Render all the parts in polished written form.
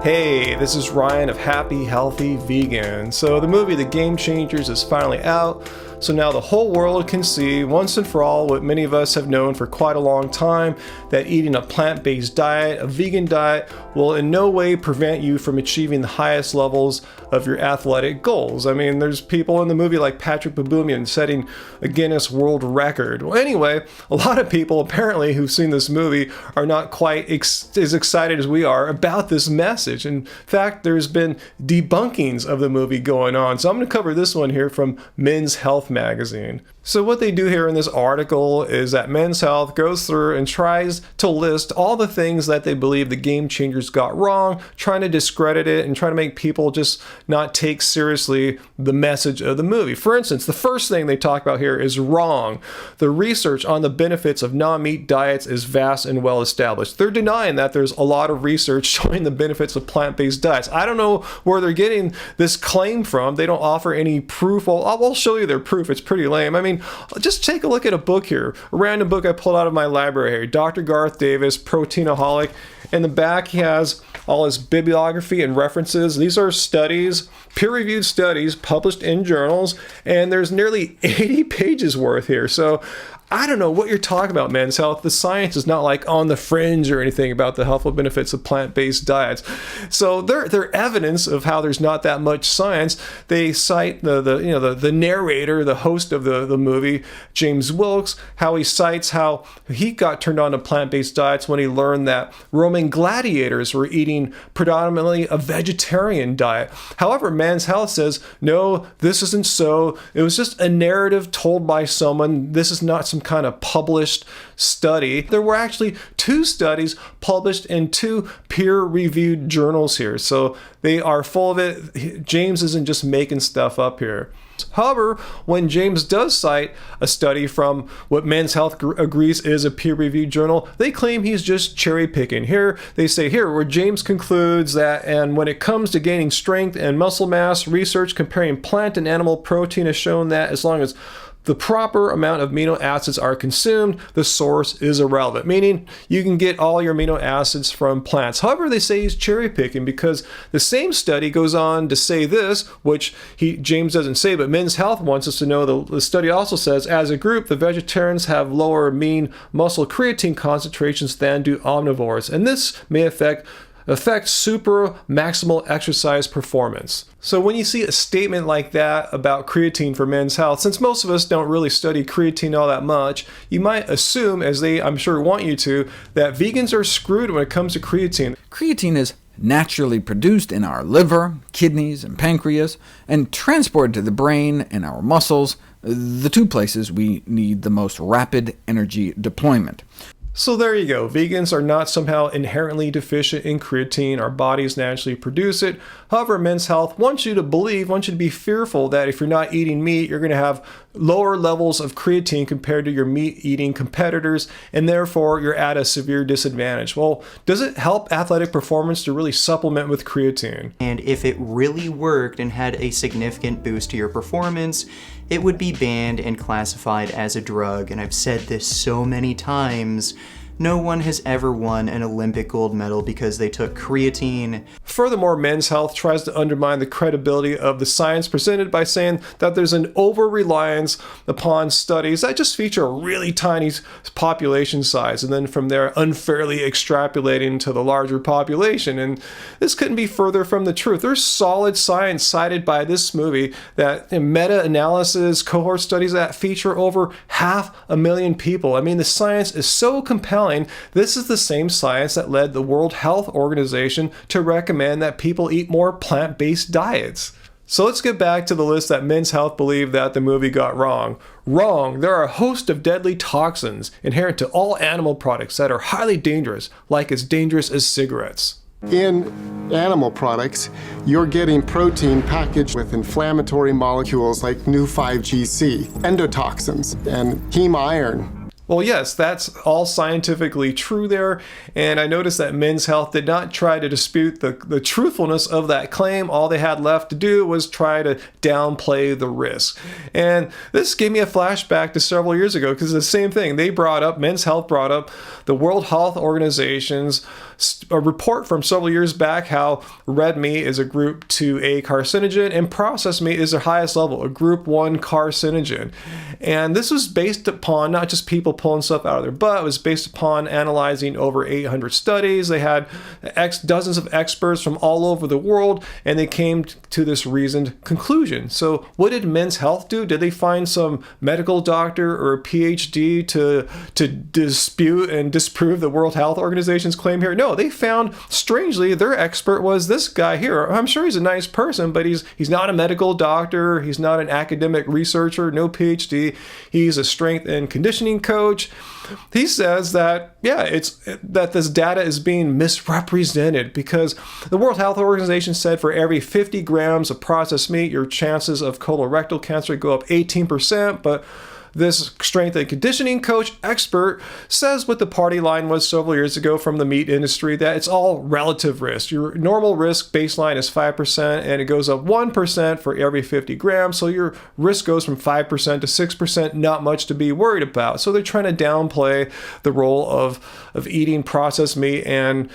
Hey, this is Ryan of Happy Healthy Vegan. So the movie The Game Changers is finally out. So now the whole world can see once and for all what many of us have known for quite a long time, that eating a plant-based diet, a vegan diet, will in no way prevent you from achieving the highest levels of your athletic goals. I mean, there's people in the movie like Patrick Baboumian setting a Guinness World Record. Well, anyway, a lot of people apparently who've seen this movie are not quite as excited as we are about this message. In fact, there's been debunkings of the movie going on. So I'm going to cover this one here from Men's Health magazine. So what they do here in this article is that Men's Health goes through and tries to list all the things that they believe the Game Changers got wrong, trying to discredit it and trying to make people just not take seriously the message of the movie. For instance, the first thing they talk about here is wrong. The research on the benefits of non-meat diets is vast and well established. They're denying that there's a lot of research showing the benefits of plant-based diets. I don't know where they're getting this claim from. They don't offer any proof. Well, I'll show you their proof. It's pretty lame. I mean, just take a look at a book here. A random book I pulled out of my library here. Dr. Garth Davis, Proteinaholic. In the back, he has all his bibliography and references. These are studies, peer-reviewed studies published in journals, and there's nearly 80 pages worth here. So I don't know what you're talking about, Men's Health. The science is not like on the fringe or anything about the healthful benefits of plant-based diets. So they're evidence of how there's not that much science. They cite the narrator, the host of the movie, James Wilkes, how he cites how he got turned on to plant-based diets when he learned that Roman gladiators were eating predominantly a vegetarian diet. However, Men's Health says, no, this isn't so. It was just a narrative told by someone. This is not some kind of published study. There were actually 2 studies published in 2 peer-reviewed journals here. So they are full of it. James isn't just making stuff up here. However, when James does cite a study from what Men's Health agrees is a peer-reviewed journal, they claim he's just cherry-picking. Here, they say here, where James concludes that, and when it comes to gaining strength and muscle mass, research comparing plant and animal protein has shown that as long as the proper amount of amino acids are consumed, the source is irrelevant, meaning you can get all your amino acids from plants. However, they say he's cherry picking because the same study goes on to say this, which James doesn't say, but Men's Health wants us to know. The study also says, as a group, the vegetarians have lower mean muscle creatine concentrations than do omnivores, and this may affect super maximal exercise performance. So when you see a statement like that about creatine for Men's Health, since most of us don't really study creatine all that much, you might assume, as they I'm sure want you to, that vegans are screwed when it comes to creatine. Creatine is naturally produced in our liver, kidneys, and pancreas, and transported to the brain and our muscles, the 2 places we need the most rapid energy deployment. So there you go. Vegans are not somehow inherently deficient in creatine. Our bodies naturally produce it. However, Men's Health wants you to be fearful that if you're not eating meat, you're going to have lower levels of creatine compared to your meat-eating competitors, and therefore you're at a severe disadvantage. Well, does it help athletic performance to really supplement with creatine? And if it really worked and had a significant boost to your performance, it would be banned and classified as a drug. And I've said this so many times, no one has ever won an Olympic gold medal because they took creatine. Furthermore, Men's Health tries to undermine the credibility of the science presented by saying that there's an over-reliance upon studies that just feature a really tiny population size, and then from there unfairly extrapolating to the larger population. And this couldn't be further from the truth. There's solid science cited by this movie, that in meta-analysis, cohort studies that feature over 500,000 people. I mean, the science is so compelling. This is the same science that led the World Health Organization to recommend that people eat more plant-based diets. So let's get back to the list that Men's Health believe that the movie got wrong. Wrong. There are a host of deadly toxins inherent to all animal products that are highly dangerous, like as dangerous as cigarettes. In animal products, you're getting protein packaged with inflammatory molecules like nu-5-GC, endotoxins, and heme iron. Well, yes, that's all scientifically true there, and I noticed that Men's Health did not try to dispute the truthfulness of that claim. All they had left to do was try to downplay the risk. And this gave me a flashback to several years ago, because the same thing. Men's Health brought up the World Health Organization's a report from several years back how red meat is a group 2A carcinogen and processed meat is their highest level, a group 1 carcinogen. And this was based upon not just people pulling stuff out of their butt, it was based upon analyzing over 800 studies. They had dozens of experts from all over the world, and they came to this reasoned conclusion. So what did Men's Health do? Did they find some medical doctor or a PhD to dispute and disprove the World Health Organization's claim here? No, they found, strangely, their expert was this guy here. I'm sure he's a nice person, but he's not a medical doctor. He's not an academic researcher, no PhD. He's a strength and conditioning coach. He says that, yeah, it's that this data is being misrepresented because the World Health Organization said for every 50 grams of processed meat, your chances of colorectal cancer go up 18%, but this strength and conditioning coach expert says what the party line was several years ago from the meat industry, that it's all relative risk. Your normal risk baseline is 5% and it goes up 1% for every 50 grams. So your risk goes from 5% to 6%, not much to be worried about. So they're trying to downplay the role of eating processed meat and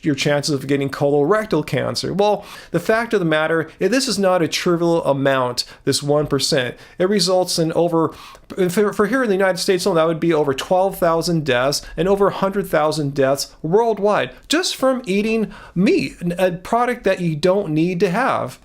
your chances of getting colorectal cancer. Well, the fact of the matter is this is not a trivial amount, this 1%. It results in over, for here in the United States alone, that would be over 12,000 deaths and over 100,000 deaths worldwide just from eating meat, a product that you don't need to have.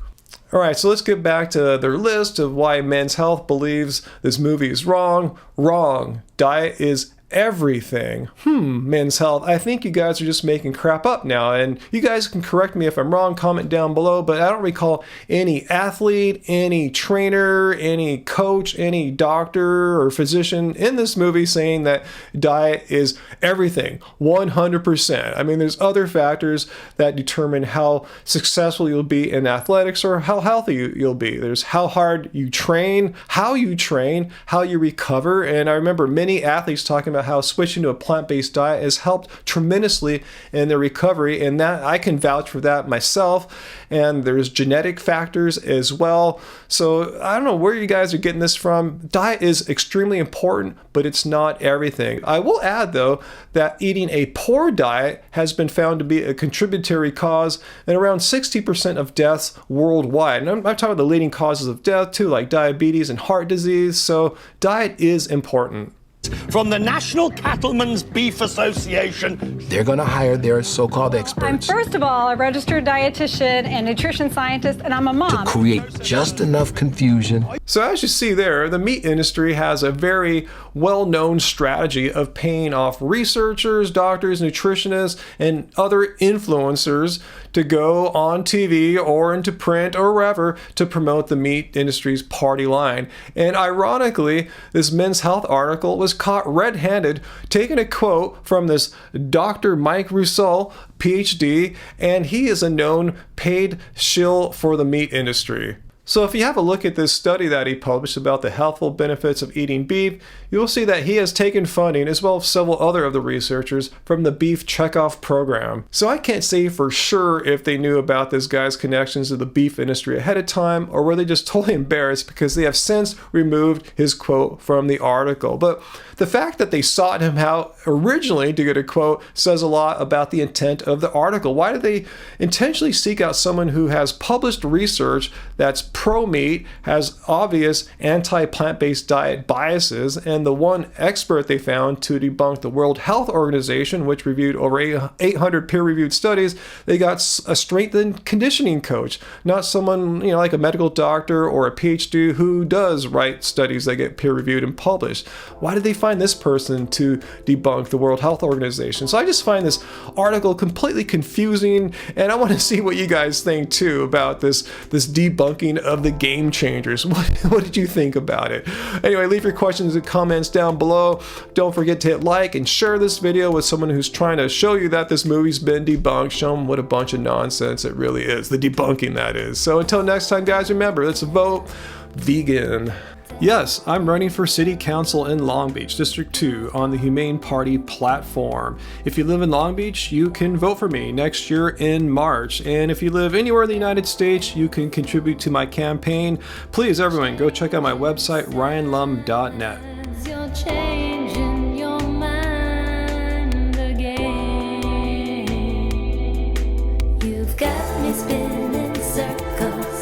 All right, so let's get back to their list of why Men's Health believes this movie is wrong. Wrong. Diet is everything. Men's Health, I think you guys are just making crap up now, and you guys can correct me if I'm wrong, comment down below, but I don't recall any athlete, any trainer, any coach, any doctor or physician in this movie saying that diet is everything, 100%. I mean, there's other factors that determine how successful you'll be in athletics or how healthy you'll be. There's how hard you train, how you recover, and I remember many athletes talking about how switching to a plant-based diet has helped tremendously in their recovery, and that I can vouch for that myself. And there's genetic factors as well. So I don't know where you guys are getting this from. Diet is extremely important, but it's not everything. I will add though that eating a poor diet has been found to be a contributory cause in around 60% of deaths worldwide. And I'm talking about the leading causes of death too, like diabetes and heart disease. So diet is important. From the National Cattlemen's Beef Association. They're going to hire their so-called I'm experts first of all a registered dietitian and nutrition scientist, and I'm a mom. to create just enough confusion. So as you see there, the meat industry has a very well-known strategy of paying off researchers, doctors, nutritionists, and other influencers to go on TV or into print or wherever to promote the meat industry's party line. And ironically, this Men's Health article was caught red-handed taking a quote from this Dr. Mike Rousseau, PhD, and he is a known paid shill for the meat industry. So if you have a look at this study that he published about the healthful benefits of eating beef, you will see that he has taken funding, as well as several other of the researchers, from the Beef Checkoff program. So I can't say for sure if they knew about this guy's connections to the beef industry ahead of time, or were they just totally embarrassed because they have since removed his quote from the article. But the fact that they sought him out originally to get a quote says a lot about the intent of the article. Why did they intentionally seek out someone who has published research that's pro-meat, has obvious anti-plant-based diet biases, and the one expert they found to debunk the World Health Organization, which reviewed over 800 peer-reviewed studies, they got a strength and conditioning coach, not someone, like a medical doctor or a PhD who does write studies that get peer-reviewed and published. Why did they find this person to debunk the World Health Organization? So I just find this article completely confusing, and I want to see what you guys think too about this debunking of the game changers. What did you think about it? Anyway, leave your questions and comments down below. Don't forget to hit like and share this video with someone who's trying to show you that this movie's been debunked. Show them what a bunch of nonsense it really is, the debunking that is. So until next time, guys, remember, let's vote vegan. Yes, I'm running for City Council in Long Beach, District 2, on the Humane Party platform. If you live in Long Beach, you can vote for me next year in March. And if you live anywhere in the United States, you can contribute to my campaign. Please, everyone, go check out my website, ryanlum.net. You're changing your mind again. me spin in circles.